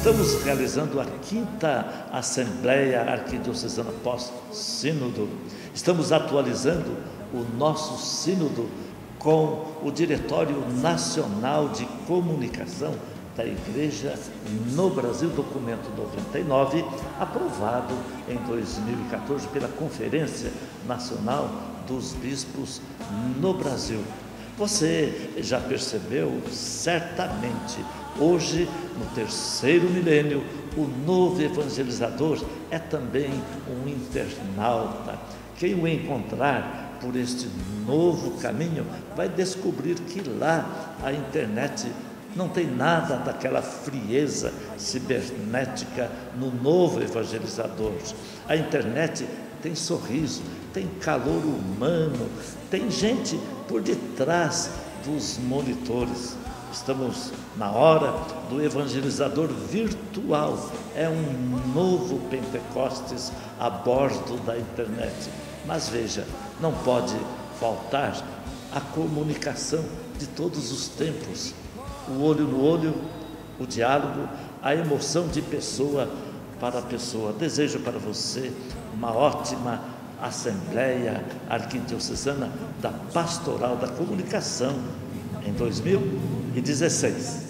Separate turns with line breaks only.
Estamos realizando a 5ª Assembleia Arquidiocesana Pós-Sínodo. Estamos atualizando o nosso sínodo com o Diretório Nacional de Comunicação da Igreja no Brasil, documento 99, aprovado em 2014 pela Conferência Nacional dos Bispos no Brasil. Você já percebeu certamente, hoje, no 3º milênio, o novo evangelizador é também um internauta. Quem o encontrar por este novo caminho vai descobrir que lá a internet não tem nada daquela frieza cibernética no novo evangelizador. A internet tem sorriso, tem calor humano, tem gente por detrás dos monitores. Estamos na hora do evangelizador virtual. É um novo Pentecostes a bordo da internet. Mas veja, não pode faltar a comunicação de todos os tempos. O olho no olho, o diálogo, a emoção de pessoa para pessoa. Desejo para você uma ótima Assembleia Arquidiocesana da Pastoral da Comunicação em 2016.